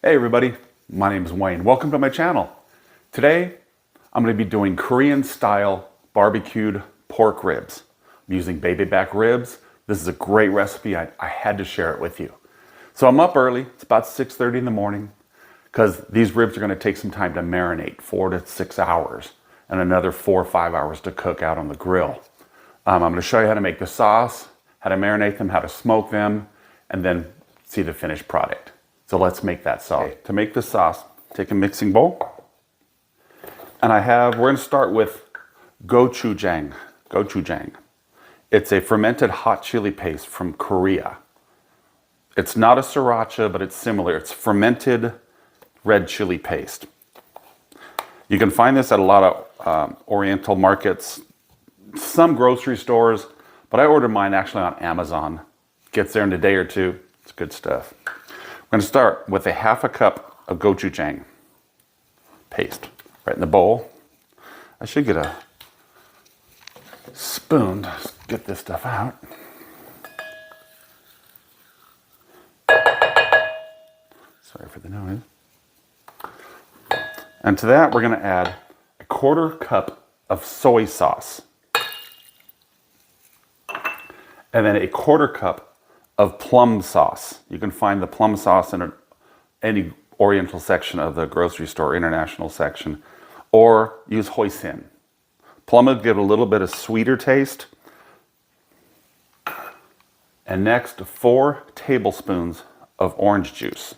Hey everybody, my name is Wayne. Welcome to my channel. Today, I'm going to be doing Korean style barbecued pork ribs. I'm using baby back ribs. This is a great recipe. I had to share it with you. So I'm up early. It's about 6:30 in the morning because these ribs are going to take some time to marinate, 4 to 6 hours, and another 4 or 5 hours to cook out on the grill. I'm going to show you how to make the sauce, how to marinate them, how to smoke them, and then see the finished product. So let's make that sauce. Okay, to make the sauce, take a mixing bowl. And we're going to start with gochujang. Gochujang. It's a fermented hot chili paste from Korea. It's not a sriracha, but it's similar. It's fermented red chili paste. You can find this at a lot of Oriental markets, some grocery stores, but I ordered mine actually on Amazon. Gets there in a day or two. It's good stuff. I'm going to start with a half a cup of gochujang paste right in the bowl. I should get a spoon to get this stuff out. Sorry for the noise. And to that, we're going to add a 1/4 cup of soy sauce. And then a 1/4 cup of plum sauce. You can find the plum sauce in any Oriental section of the grocery store, international section, or use hoisin. Plum will give a little bit of sweeter taste. And next, 4 tablespoons of orange juice.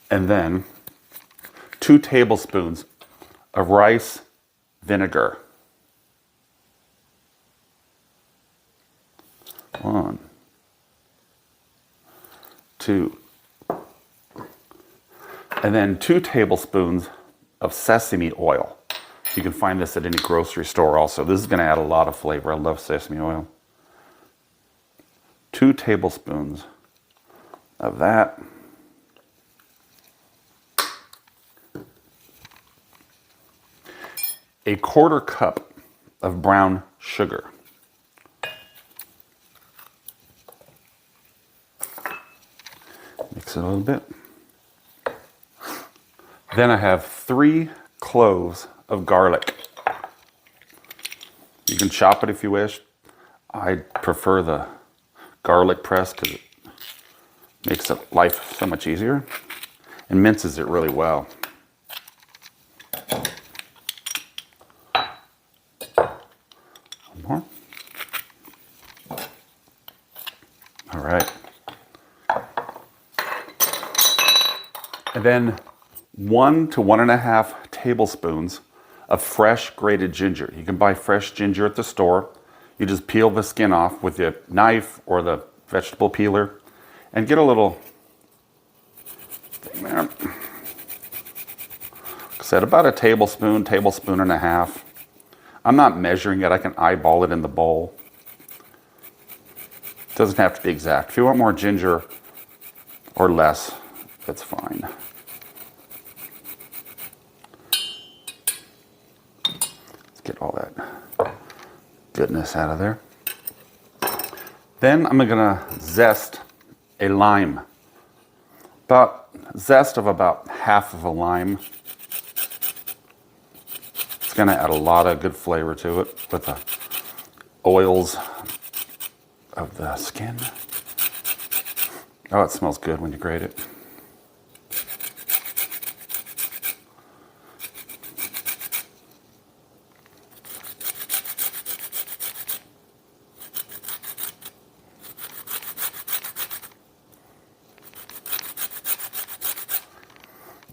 And then 2 tablespoons of rice vinegar. 1, 2, and then 2 tablespoons of sesame oil. You can find this at any grocery store also. This is going to add a lot of flavor. I love sesame oil. 2 tablespoons of that. A 1/4 cup of brown sugar. Mix it a little bit. Then I have 3 cloves of garlic. You can chop it if you wish. I prefer the garlic press because it makes life so much easier and minces it really well. One more. All right. And then 1 to 1.5 tablespoons of fresh grated ginger. You can buy fresh ginger at the store. You just peel the skin off with your knife or the vegetable peeler and get a little thing there. Like I said, about a tablespoon, tablespoon and a half. I'm not measuring it. I can eyeball it in the bowl. It doesn't have to be exact. If you want more ginger or less, that's fine. Let's get all that goodness out of there. Then I'm gonna zest a lime. Zest of about half of a lime. It's gonna add a lot of good flavor to it with the oils of the skin. Oh, it smells good when you grate it.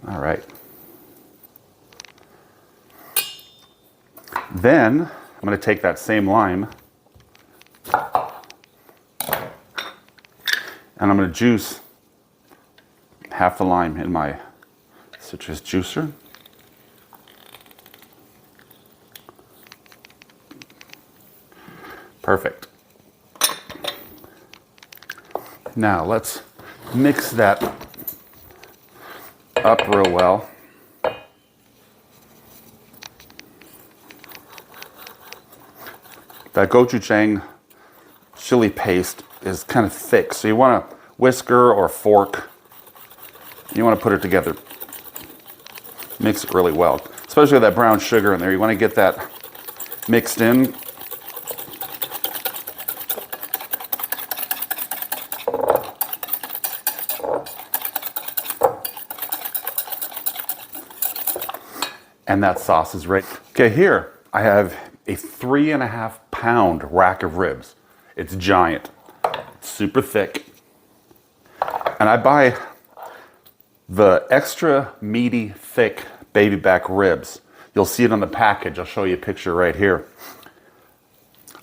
All right. Then I'm going to take that same lime and I'm going to juice half the lime in my citrus juicer. Perfect. Now let's mix that up real well. That gochujang chili paste is kind of thick, so you want to whisker or fork. You want to put it together. Mix it really well, especially with that brown sugar in there. You want to get that mixed in. And that sauce is ready. Okay, here I have a 3.5 pound rack of ribs. It's giant, it's super thick. And I buy the extra meaty, thick baby back ribs. You'll see it on the package. I'll show you a picture right here.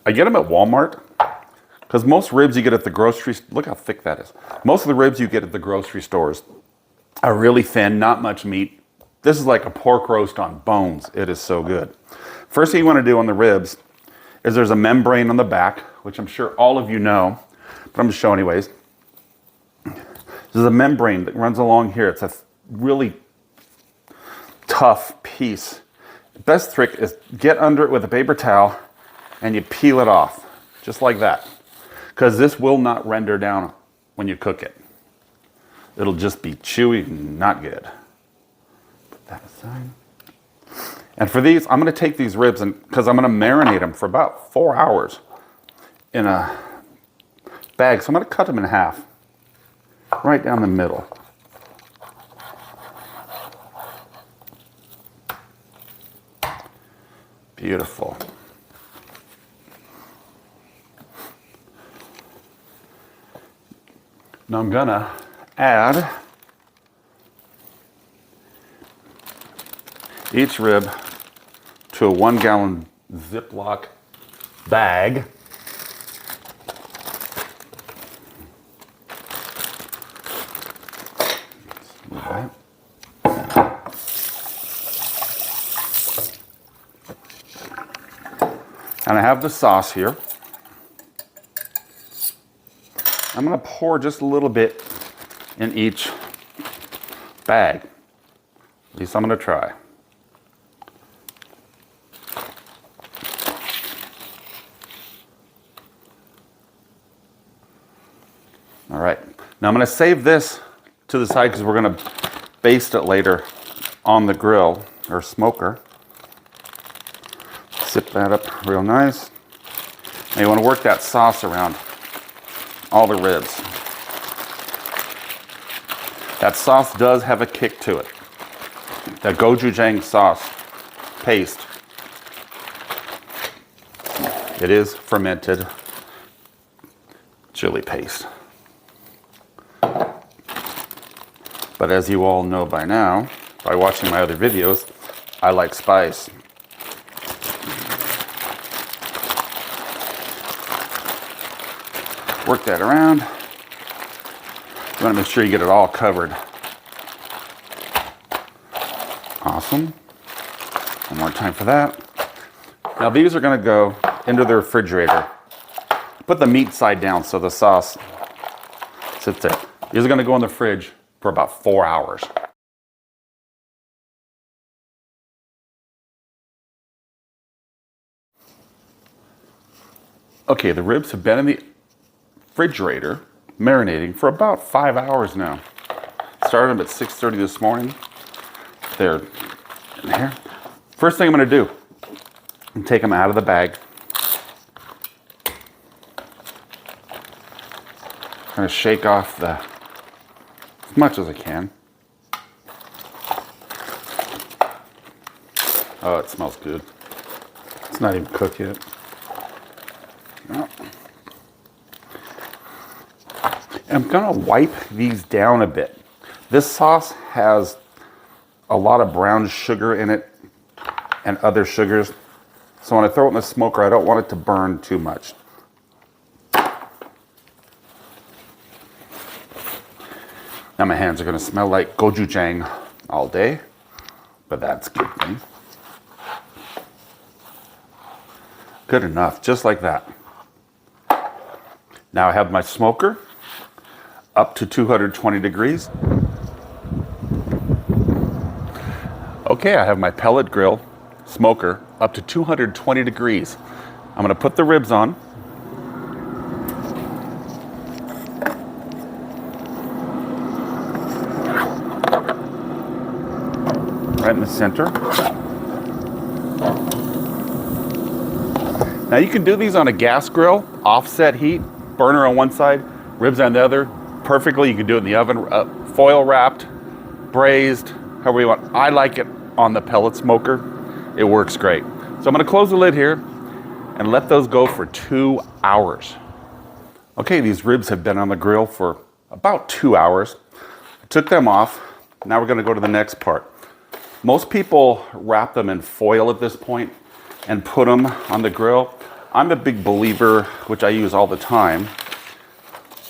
I get them at Walmart because most ribs you get at the grocery, look how thick that is. Most of the ribs you get at the grocery stores are really thin, not much meat. This is like a pork roast on bones. It is so good. First thing you want to do on the ribs is there's a membrane on the back, which I'm sure all of you know, but I'm just showing anyways. There's a membrane that runs along here. It's a really tough piece. The best trick is get under it with a paper towel and you peel it off, just like that. Because this will not render down when you cook it. It'll just be chewy and not good. Put that aside. And for these, I'm going to take these ribs and because I'm going to marinate them for about 4 hours in a bag. So I'm going to cut them in half, right down the middle. Beautiful. Now I'm going to add each rib to a 1 gallon Ziploc bag. And I have the sauce here. I'm going to pour just a little bit in each bag. At least I'm going to try. All right, now I'm going to save this to the side because we're going to baste it later on the grill or smoker. Zip that up real nice. Now you want to work that sauce around all the ribs. That sauce does have a kick to it. That gochujang sauce paste. It is fermented chili paste. But as you all know by now, by watching my other videos, I like spice. Work that around. You want to make sure you get it all covered. Awesome. One more time for that. Now these are going to go into the refrigerator. Put the meat side down so the sauce sits there. These are going to go in the fridge for about 4 hours. Okay, the ribs have been in the refrigerator marinating for about 5 hours now. Started them at 6:30 this morning. They're in here. First thing I'm going to do is take them out of the bag. Kind of shake off the as much as I can. Oh, it smells good. It's not even cooked yet. No. I'm gonna wipe these down a bit. This sauce has a lot of brown sugar in it and other sugars. So when I throw it in the smoker, I don't want it to burn too much. Now my hands are gonna smell like gochujang all day, but that's a good thing. Good enough, just like that. Now I have my smoker up to 220 degrees. Okay, I have my pellet grill smoker up to 220 degrees. I'm gonna put the ribs on. center. Now you can do these on a gas grill, offset heat, burner on one side, ribs on the other. Perfectly, you can do it in the oven, foil wrapped, braised, however you want. I like it on the pellet smoker. It works great. So I'm gonna close the lid here and let those go for 2 hours. Okay, these ribs have been on the grill for about 2 hours. I took them off. Now we're gonna go to the next part. Most people wrap them in foil at this point and put them on the grill. I'm a big believer, which I use all the time,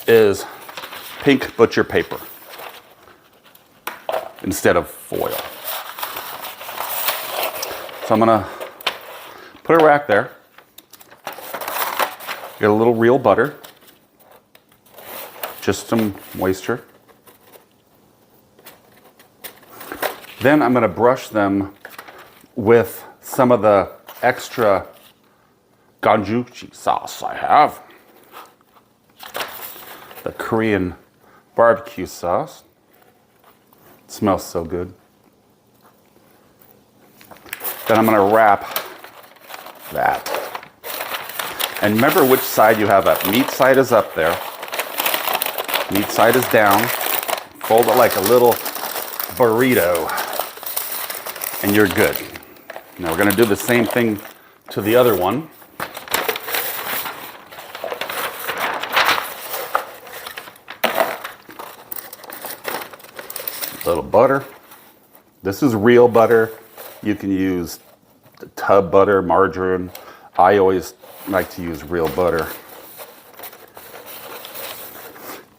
is pink butcher paper instead of foil. So I'm gonna put a rack there. Get a little real butter, just some moisture. Then I'm gonna brush them with some of the extra gochujang sauce I have. The Korean barbecue sauce. It smells so good. Then I'm gonna wrap that. And remember which side you have up. Meat side is up there. Meat side is down. Fold it like a little burrito. And you're good. Now we're gonna do the same thing to the other one. A little butter. This is real butter. You can use tub butter, margarine. I always like to use real butter.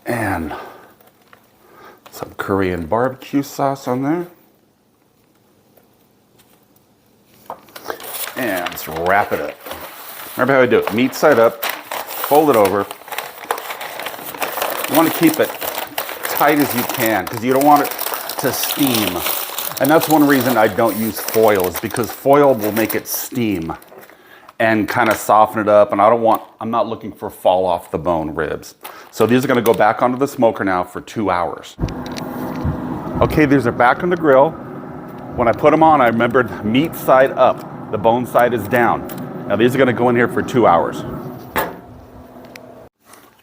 And some Korean barbecue sauce on there. And let's wrap it up. Remember how I do it. Meat side up, fold it over. You want to keep it tight as you can because you don't want it to steam. And that's one reason I don't use foil, is because foil will make it steam and kind of soften it up. And I'm not looking for fall off the bone ribs. So these are gonna go back onto the smoker now for 2 hours. Okay, these are back on the grill. When I put them on, I remembered meat side up, the bone side is down. Now these are gonna go in here for 2 hours.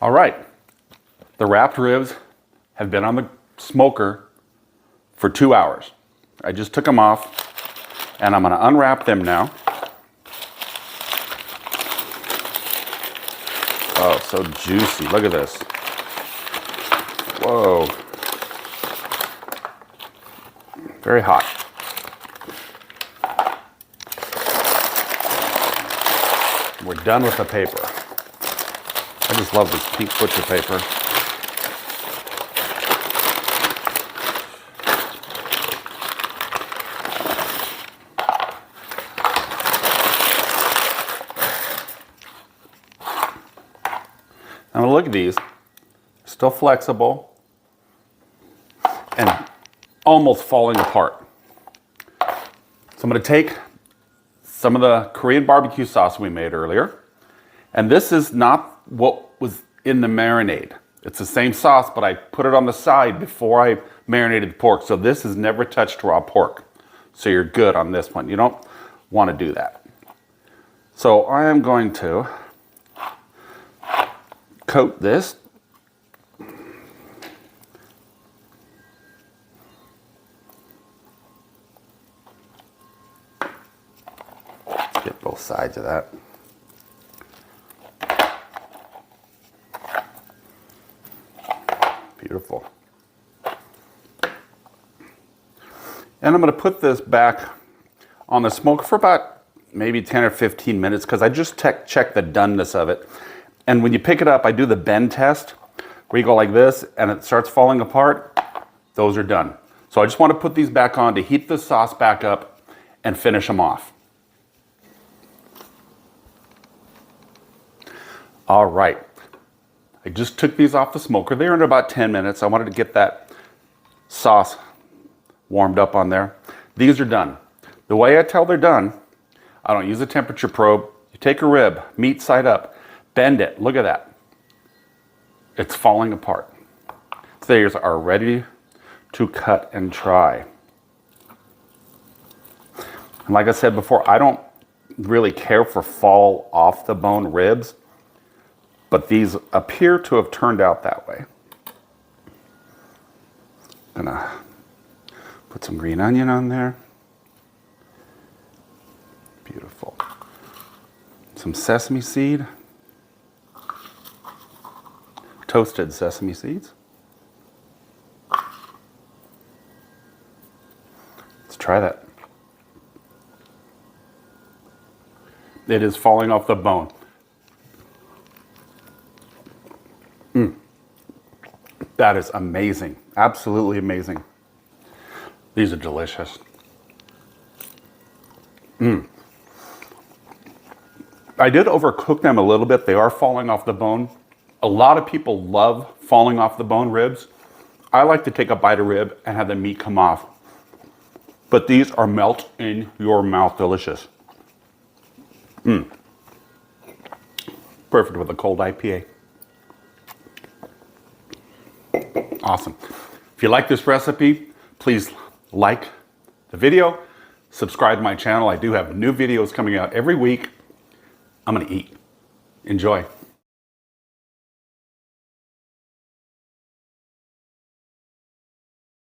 All right, the wrapped ribs have been on the smoker for 2 hours. I just took them off and I'm gonna unwrap them now. Oh, so juicy, look at this. Whoa. Very hot. We're done with the paper. I just love this pink butcher paper. Now look at these, still flexible and almost falling apart. So I'm going to take some of the Korean barbecue sauce we made earlier, and this is not what was in the marinade. It's the same sauce, but I put it on the side before I marinated the pork. So this has never touched raw pork. So you're good on this one. You don't want to do that. So I am going to coat this. Get both sides of that. Beautiful. And I'm going to put this back on the smoker for about maybe 10 or 15 minutes because I just check the doneness of it. And when you pick it up, I do the bend test where you go like this and it starts falling apart. Those are done. So I just want to put these back on to heat the sauce back up and finish them off. All right. I just took these off the smoker. They were in about 10 minutes. I wanted to get that sauce warmed up on there. These are done. The way I tell they're done, I don't use a temperature probe. You take a rib, meat side up, bend it. Look at that. It's falling apart. These are ready to cut and try. And like I said before, I don't really care for fall off the bone ribs, but these appear to have turned out that way. Gonna put some green onion on there. Beautiful. Some sesame seed. Toasted sesame seeds. Let's try that. It is falling off the bone. That is amazing. Absolutely amazing. These are delicious. I did overcook them a little bit. They are falling off the bone. A lot of people love falling off the bone ribs. I like to take a bite of rib and have the meat come off. But these are melt in your mouth delicious. Perfect with a cold IPA. Awesome. If you like this recipe, please like the video, subscribe to my channel. I do have new videos coming out every week. I'm gonna eat. Enjoy.